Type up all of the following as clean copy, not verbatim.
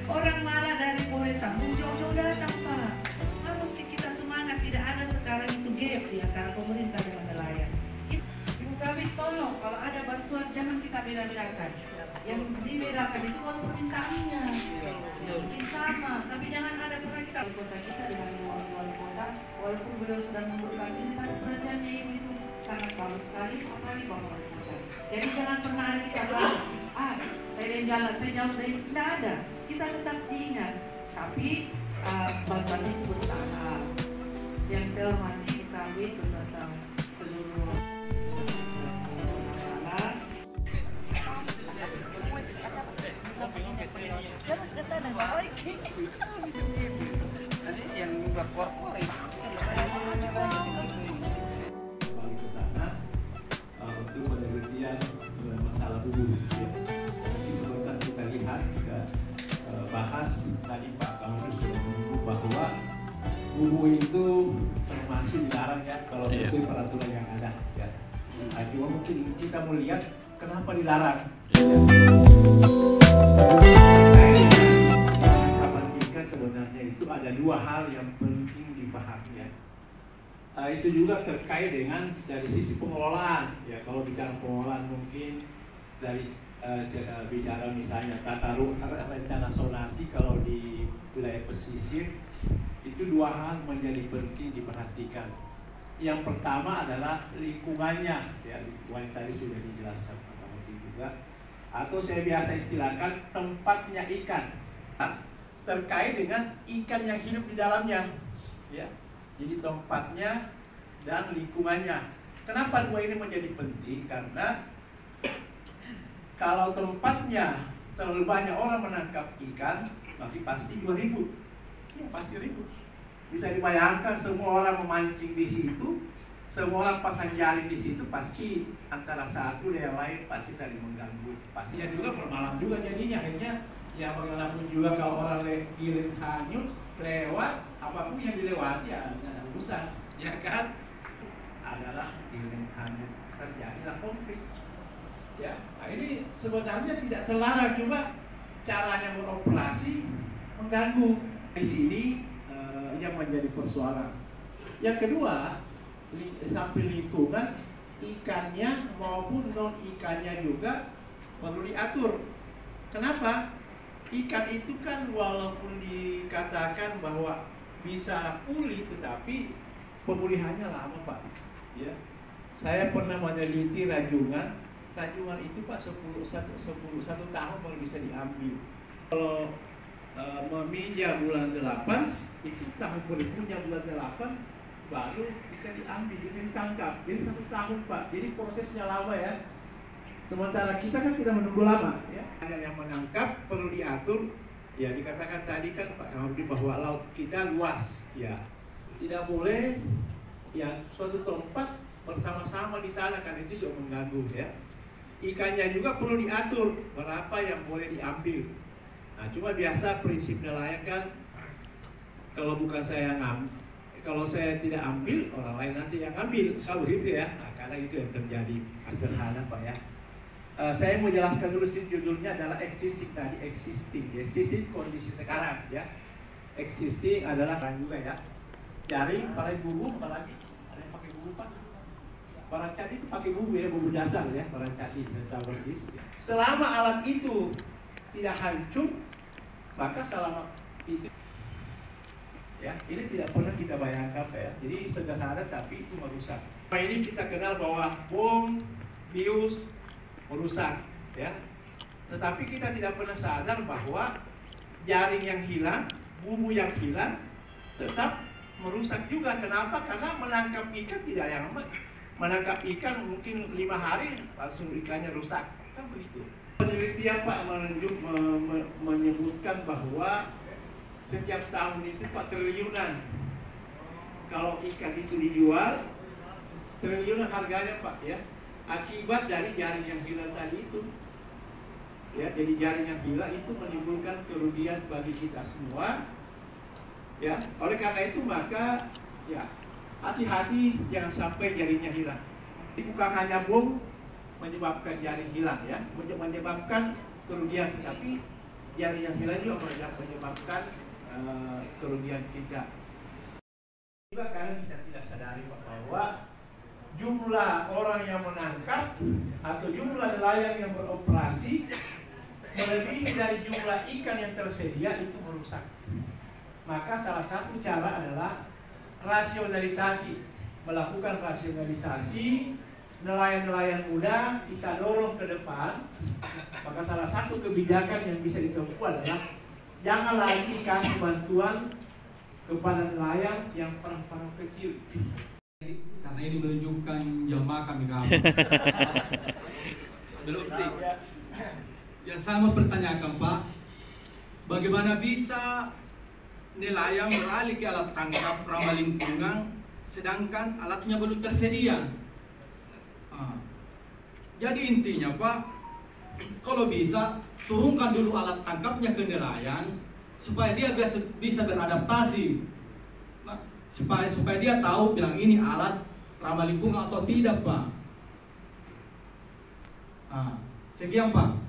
Orang malah dari Polri Tambun jauh-jauh datang, Pak. Harus kita semangat, tidak ada sekarang itu gap di antara pemerintah dengan nelayan. Ibu kami tolong, kalau ada bantuan jangan kita beda-bedakan. Yang dibedakan itu uang permintaannya. Mungkin sama, tapi jangan ada pernah kita kota kita dengan wali kota, walaupun beliau sudah memberikan ini, tapi perhatiannya ibu itu sangat bagus sekali, apalagi bapak wali kota. Jadi jangan pernah ada kita bilang, saya yang jalan, saya jauh dari, tidak ada. Kita tetap diingat, tapi bantuan itu bertahap. Yang saya hormati kami beserta seluruh jangan ke sana, nanti yang berkor-kor itu balik ke sana untuk penelitian masalah bubu. Ya. Jadi sebentar kita lihat, kita bahas tadi Pak Kamu sudah menyebut bahwa bubu itu termasuk dilarang ya kalau sesuai peraturan yang ada. Ya. Nah, cuma mungkin kita mau lihat kenapa dilarang. Penangkapan ikan sebenarnya itu ada dua hal yang penting dipahami ya. Itu juga terkait dengan dari sisi pengelolaan ya. Kalau bicara pengelolaan mungkin dari bicara misalnya tata rencana zonasi kalau di wilayah pesisir itu dua hal menjadi penting diperhatikan. Yang pertama adalah lingkungannya ya, lingkungan tadi sudah dijelaskan Pak Kamu juga, atau saya biasa istilahkan tempatnya ikan. Terkait dengan ikan yang hidup di dalamnya ya. Jadi tempatnya dan lingkungannya. Kenapa dua ini menjadi penting? Karena kalau tempatnya terlalu banyak orang menangkap ikan, berarti pasti 2.000. Ya pasti ribu. Bisa dibayangkan semua orang memancing di situ, semua orang pasang jaring di situ, pasti antara satu dan yang lain pasti saling mengganggu. Pastinya juga bermalam juga jadinya, akhirnya ya bagaimanapun juga kalau orang giling hanyut lewat apapun yang dilewati ya ada urusan ya kan, adalah giling hanyut terjadilah konflik ya. Nah, ini sebenarnya tidak terlarang, cuma caranya beroperasi mengganggu di sini yang menjadi persoalan. Yang kedua, sampai lingkungan ikannya maupun non ikannya juga perlu diatur. Kenapa? Ikan itu kan walaupun dikatakan bahwa bisa pulih, tetapi pemulihannya lama Pak. Ya, saya pernah meneliti rajungan itu Pak 1 tahun baru bisa diambil. Kalau meminjam bulan 8 itu tahun berikutnya bulan 8 baru bisa diambil, bisa ditangkap. Jadi 1 tahun Pak. Jadi prosesnya lama ya. Sementara kita kan tidak menunggu lama ya. Yang menangkap perlu diatur ya, dikatakan tadi kan Pak Kamarudin bahwa laut kita luas ya. Tidak boleh ya suatu tempat bersama-sama di sana, kan itu juga mengganggu ya. Ikannya juga perlu diatur berapa yang boleh diambil. Nah, cuma biasa prinsip nelayan kan kalau bukan saya kalau saya tidak ambil, orang lain nanti yang ambil, kalau gitu ya. Nah, karena itu yang terjadi. Sederhana Pak ya. Saya mau jelaskan dulu sih, judulnya adalah existing tadi, existing kondisi sekarang ya. Existing adalah juga ya. Jaring, paling bubu, apalagi ada yang pakai bubu Pak. Barang cadi itu pakai bubu ya, bubu dasar ya, barang cadi. Selama alam itu tidak hancur, maka selama itu ya, ini tidak pernah kita bayangkan ya. Jadi sederhana tapi itu merusak. Nah, ini kita kenal bahwa bom, bius merusak ya. Tetapi kita tidak pernah sadar bahwa jaring yang hilang, bubu yang hilang tetap merusak juga. Kenapa? Karena menangkap ikan tidak yang aman. Menangkap ikan mungkin 5 hari langsung ikannya rusak, kan begitu. Penelitian Pak menyebutkan bahwa setiap tahun itu 4 triliunan kalau ikan itu dijual, triliunan harganya Pak ya, akibat dari jaring yang hilang tadi itu ya. Jadi jaring yang hilang itu menimbulkan kerugian bagi kita semua ya. Oleh karena itu maka ya hati-hati jangan sampai jaringnya hilang. Bukan hanya bom menyebabkan jaring hilang ya, menyebabkan kerugian, tapi jaring yang hilang juga menyebabkan kerugian kita. Juga karena kita tidak sadari bahwa jumlah orang yang menangkap atau jumlah nelayan yang beroperasi melebihi dari jumlah ikan yang tersedia itu merusak. Maka salah satu cara adalah rasionalisasi, melakukan rasionalisasi. Nelayan-nelayan muda kita dorong ke depan. Maka salah satu kebijakan yang bisa ditempuh adalah jangan lagi kasih bantuan kepada nelayan yang perang-perang kecil. Karena ini menunjukkan jamaah kami belum. Yang saya mau pertanyakan Pak, bagaimana bisa nelayan beralih ke alat tangkap ramah lingkungan sedangkan alatnya belum tersedia? Jadi intinya Pak, kalau bisa turunkan dulu alat tangkapnya ke nelayan supaya dia bisa beradaptasi, supaya dia tahu bilang ini alat ramah lingkungan atau tidak Pak. Sekian Pak,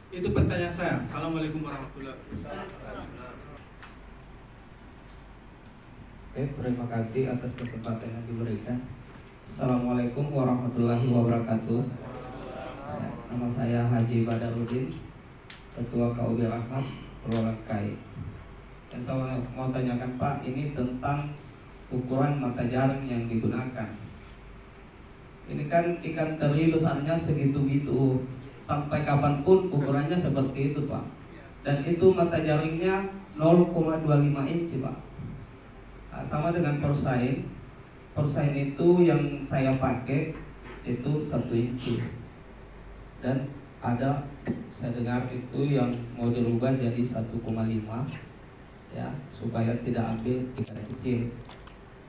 itu pertanyaan saya. Assalamualaikum warahmatullahi wabarakatuh. Oke, terima kasih atas kesempatan yang diberikan. Assalamualaikum warahmatullahi wabarakatuh. Nama saya Haji Badarudin, Ketua KUB Rahmat, Purwolan KAI. Yang saya mau tanyakan Pak, ini tentang ukuran mata jaring yang digunakan. Ini kan ikan teri besarnya segitu-gitu, sampai kapanpun ukurannya seperti itu Pak. Dan itu mata jaringnya 0,25 inci Pak. Nah, sama dengan porsain. Porsain itu yang saya pakai itu 1 inci. Dan ada saya dengar itu yang mau dirubah jadi 1,5 ya, supaya tidak ambil ikan kecil.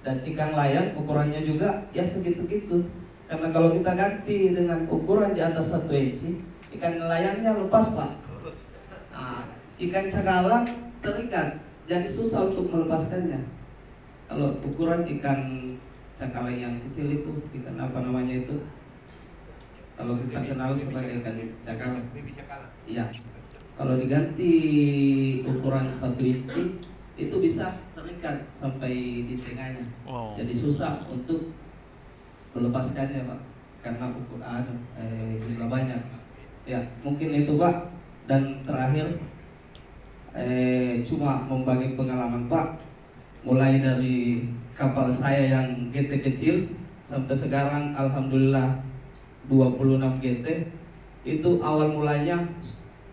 Dan ikan layang ukurannya juga ya segitu-gitu. Karena kalau kita ganti dengan ukuran di atas 1 inci, ikan layangnya lepas Pak. Nah, ikan cakalang terikat, jadi susah untuk melepaskannya. Kalau ukuran ikan cakalang yang kecil itu, ikan apa namanya itu? Kalau kita kenal sebagai ikan cakalang. Iya. Kalau diganti ukuran 1 inci, itu bisa terikat sampai di tengahnya. Jadi susah untuk melepaskannya Pak, karena ukuran jumlah banyak. Ya, mungkin itu Pak. Dan terakhir, cuma membagi pengalaman Pak, mulai dari kapal saya yang GT kecil sampai sekarang alhamdulillah 26 GT. Itu awal mulanya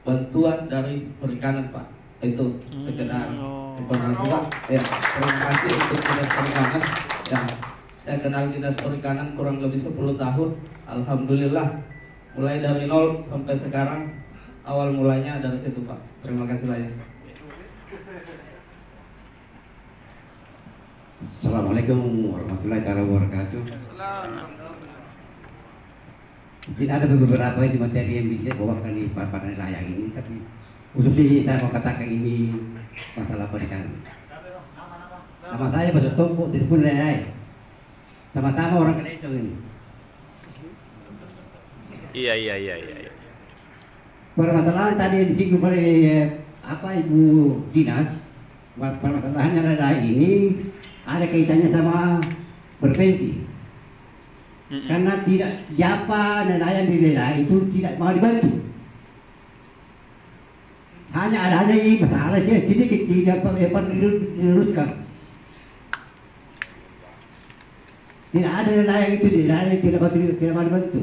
bantuan dari perikanan Pak. Itu sekedar informasi Pak. Ya, terima kasih untuk Dinas Perikanan. Ya, saya kenal Dinas Perikanan kurang lebih 10 tahun. Alhamdulillah mulai dari 0 sampai sekarang awal mulanya dari situ Pak. Terima kasih banyak. Assalamualaikum warahmatullahi wabarakatuh. Mungkin ada beberapa ini materi yang bisa bawakan di pada layang ini, tapi khususnya saya mau katakan ini masalah perikanan. Nama saya Pak Tompo dari Punilai. Sama-sama orang Kelecong ini. Iya. Permasalahan tadi yang disinggung oleh Ibu Dinas, permasalahannya adalah ini ada kaitannya sama berpensi. Karena tidak siapa nelayan di daerah itu tidak mau dibantu. Hanya ada ini masalah sedikit tidak diluruskan. Tidak ada nelayan itu di daerah yang tidak mau dibantu.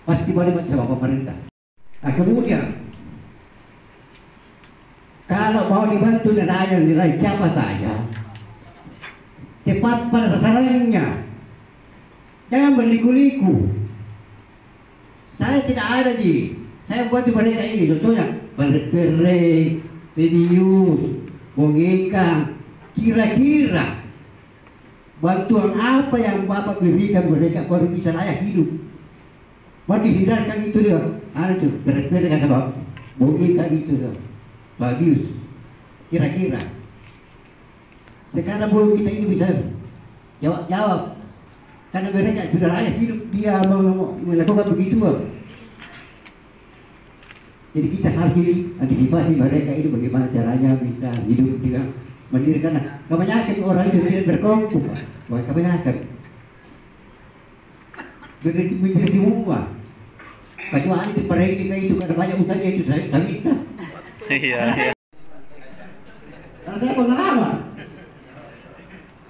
Pasti mau dibantu sama pemerintah. Nah kemudian kalau mau dibantu nelayan siapa saja, tepat pada sasarannya. Jangan berliku-liku. Saya tidak ada saya buat mereka ini, contohnya berperai, Medius, Bongeka. Kira-kira bantuan apa yang Bapak berikan mereka baru bisa layak hidup? Mau dihindarkan itu dia. Ada tuh berperai kata Bapak, Bongeka itu dia. Bagus. Kira-kira sekarang belum kita ini bisa jawab karena mereka sudah layak hidup, dia melakukan begitu. Jadi kita harus antisipasi mereka ini bagaimana caranya bisa hidup dengan mendirikan. Kebanyakan orang itu tidak berkelompok, kebanyakan menjadi uang. Kecuali di mereka itu karena banyak utangnya itu saya minta. Iya. Karena saya pengalaman.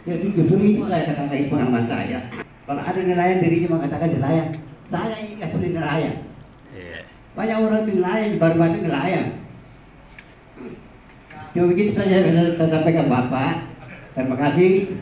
Jadi justru itu saya katakan itu pengalaman saya. Kalau ada nelayan dirinya mengatakan nelayan, saya ini asli nelayan. Banyak orang itu nelayan, baru-baru nelayan. Cuma begitu saja saya sampaikan Bapak. Terima kasih.